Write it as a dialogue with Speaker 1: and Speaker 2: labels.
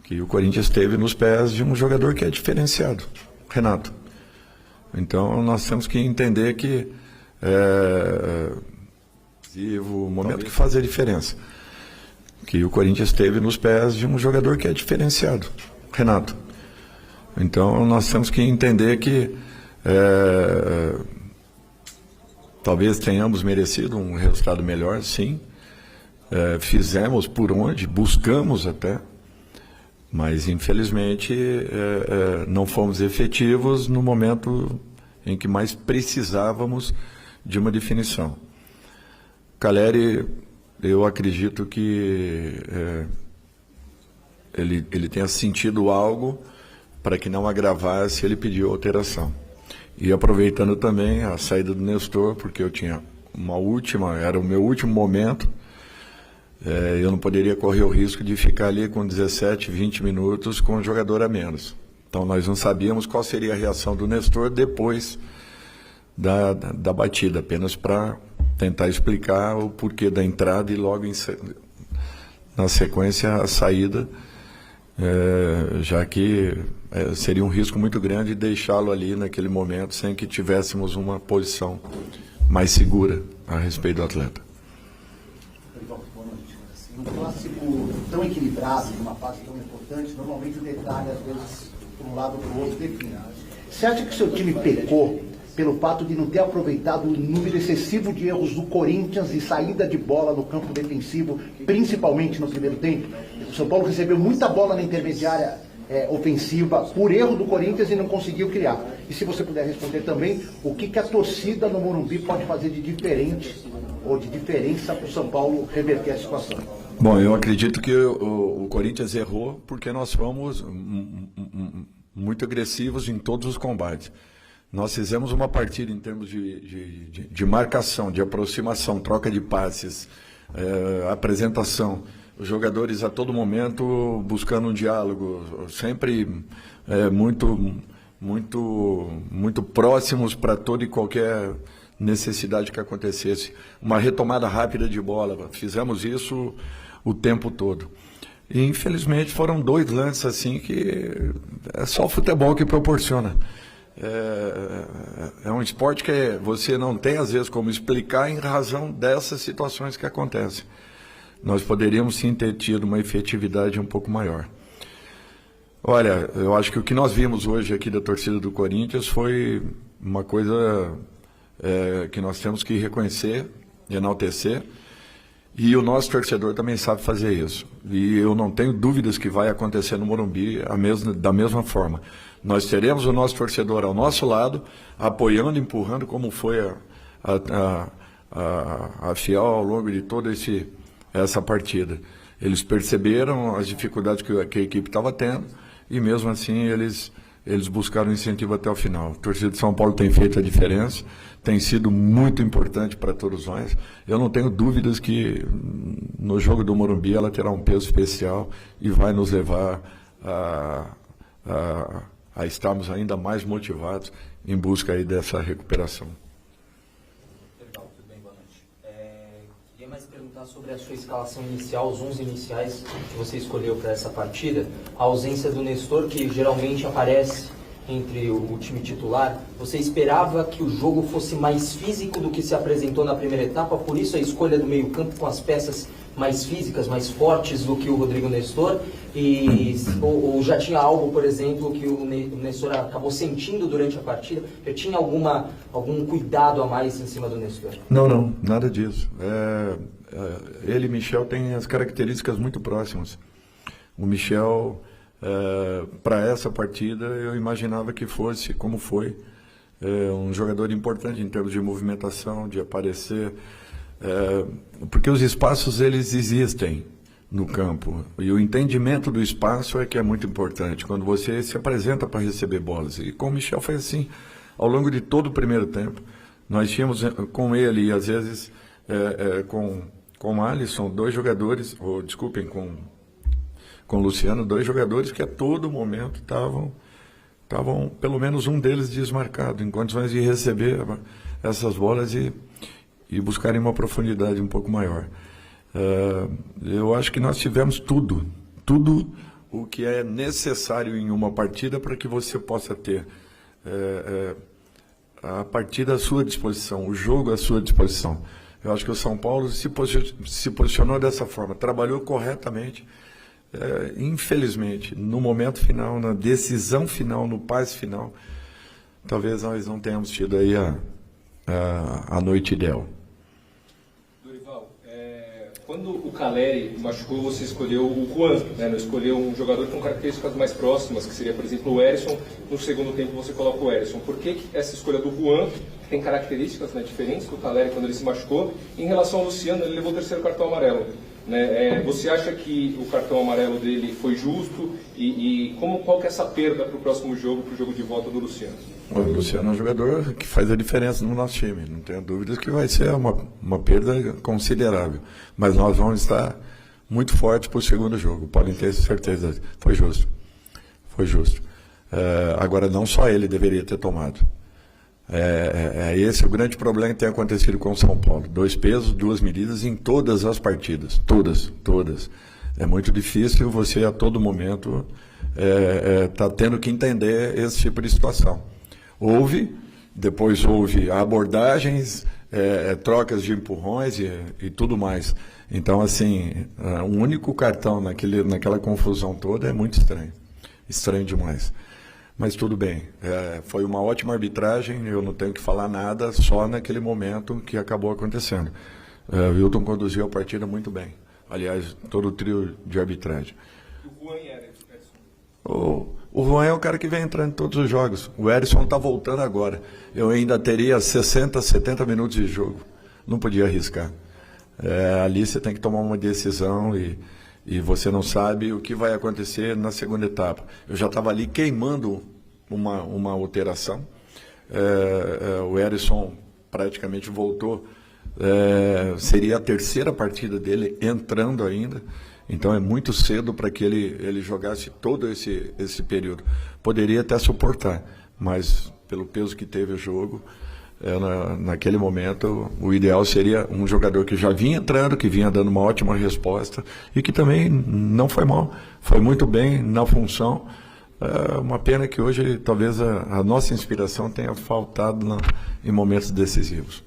Speaker 1: que o Corinthians teve nos pés de um jogador que é diferenciado, Renato. Então nós temos que entender que o momento que faz a diferença, que o Corinthians teve nos pés de um jogador que é diferenciado, Renato. Então nós temos que entender que talvez tenhamos merecido um resultado melhor, sim. Fizemos por onde, buscamos até, mas infelizmente não fomos efetivos no momento em que mais precisávamos de uma definição. Calleri, eu acredito que ele tenha sentido algo para que não agravasse, ele pediu alteração. E aproveitando também a saída do Nestor, porque eu tinha era o meu último momento, eu não poderia correr o risco de ficar ali com 17, 20 minutos com um jogador a menos. Então nós não sabíamos qual seria a reação do Nestor depois da batida, apenas para tentar explicar o porquê da entrada e logo na sequência a saída, já que seria um risco muito grande deixá-lo ali naquele momento sem que tivéssemos uma posição mais segura a respeito do atleta.
Speaker 2: Um clássico tão equilibrado, numa fase tão importante, normalmente o detalhe, às vezes, por um lado ou para o outro, define. Você acha que o seu time pecou pelo fato de não ter aproveitado o número excessivo de erros do Corinthians e saída de bola no campo defensivo, principalmente no primeiro tempo? O São Paulo recebeu muita bola na intermediária ofensiva por erro do Corinthians e não conseguiu criar. E se você puder responder também, o que a torcida no Morumbi pode fazer de diferente ou de diferença para o São Paulo reverter a situação?
Speaker 1: Bom, eu acredito que o Corinthians errou porque nós fomos muito agressivos em todos os combates. Nós fizemos uma partida em termos de marcação, de aproximação, troca de passes, apresentação. Os jogadores a todo momento buscando um diálogo, sempre muito próximos para toda e qualquer necessidade que acontecesse. Uma retomada rápida de bola, fizemos isso o tempo todo. E infelizmente foram 2 lances assim que é só o futebol que proporciona. É um esporte que você não tem às vezes como explicar em razão dessas situações que acontecem. Nós poderíamos sim ter tido uma efetividade um pouco maior. Olha, eu acho que o que nós vimos hoje aqui da torcida do Corinthians foi uma coisa que nós temos que reconhecer, enaltecer, e o nosso torcedor também sabe fazer isso. E eu não tenho dúvidas que vai acontecer no Morumbi da mesma forma. Nós teremos o nosso torcedor ao nosso lado, apoiando, empurrando, como foi a Fiel ao longo de toda essa partida. Eles perceberam as dificuldades que a equipe estava tendo e mesmo assim eles buscaram incentivo até o final. A torcida de São Paulo tem feito a diferença, tem sido muito importante para todos nós. Eu não tenho dúvidas que no jogo do Morumbi ela terá um peso especial e vai nos levar a estarmos ainda mais motivados em busca aí dessa recuperação.
Speaker 3: Legal, tudo bem, boa noite. Queria mais perguntar sobre a sua escalação inicial, os 11 iniciais que você escolheu para essa partida. A ausência do Nestor, que geralmente aparece entre o time titular. Você esperava que o jogo fosse mais físico do que se apresentou na primeira etapa, por isso a escolha do meio-campo com as peças mais físicas, mais fortes do que o Rodrigo Nestor? Ou já tinha algo, por exemplo, que o Nestor acabou sentindo durante a partida? Já tinha algum cuidado a mais em cima do Nestor?
Speaker 1: Não, nada disso. Ele e Michel têm as características muito próximas. O Michel, para essa partida, eu imaginava que fosse, como foi, um jogador importante em termos de movimentação, de aparecer, porque os espaços eles existem no campo e o entendimento do espaço é que é muito importante quando você se apresenta para receber bolas. E com o Michel foi assim ao longo de todo o primeiro tempo. Nós tínhamos com ele e às vezes com o Alisson dois jogadores, ou desculpem, com o Luciano, dois jogadores que a todo momento estavam pelo menos um deles desmarcado, em condições de receber essas bolas e buscarem uma profundidade um pouco maior. Eu acho que nós tivemos tudo o que é necessário em uma partida para que você possa ter a partida à sua disposição, o jogo à sua disposição. Eu acho que o São Paulo se posicionou dessa forma, trabalhou corretamente. Infelizmente, no momento final, na decisão final, no passe final, talvez nós não tenhamos tido aí a noite ideal.
Speaker 4: Dorival, quando o Caleri machucou, você escolheu o Juan, né? Não escolheu um jogador com características mais próximas, que seria, por exemplo, o Erisson. No segundo tempo você coloca o Erisson. Por que essa escolha do Juan, que tem características, né, diferentes do Caleri quando ele se machucou? Em relação ao Luciano, ele levou o terceiro cartão amarelo. Né? Você acha que o cartão amarelo dele foi justo? Qual que é essa perda para o próximo jogo, para o jogo de volta do Luciano?
Speaker 1: O Luciano é um jogador que faz a diferença no nosso time. Não tenho dúvidas que vai ser uma perda considerável. Mas nós vamos estar muito fortes para o segundo jogo. Podem ter certeza. Foi justo. Foi justo. Agora, não só ele deveria ter tomado. Esse é o grande problema que tem acontecido com o São Paulo. 2 pesos, 2 medidas em todas as partidas. Todas. É muito difícil você, a todo momento, tá tendo que entender esse tipo de situação. Depois houve abordagens, trocas de empurrões e tudo mais. Então, assim, o único cartão naquela confusão toda é muito estranho. Estranho demais. Mas tudo bem, foi uma ótima arbitragem, eu não tenho que falar nada, só naquele momento que acabou acontecendo. O Wilton conduziu a partida muito bem, aliás, todo o trio de arbitragem.
Speaker 4: O Juan e Erisson?
Speaker 1: O Juan é o cara que vem entrando em todos os jogos, o Erisson está voltando agora. Eu ainda teria 60, 70 minutos de jogo, não podia arriscar. Ali você tem que tomar uma decisão e você não sabe o que vai acontecer na segunda etapa. Eu já estava ali queimando uma alteração. O Erisson praticamente voltou. Seria a terceira partida dele entrando ainda. Então é muito cedo para que ele jogasse todo esse período. Poderia até suportar, mas pelo peso que teve o jogo, naquele momento, o ideal seria um jogador que já vinha entrando, que vinha dando uma ótima resposta e que também não foi mal, foi muito bem na função. Uma pena que hoje talvez a nossa inspiração tenha faltado em momentos decisivos.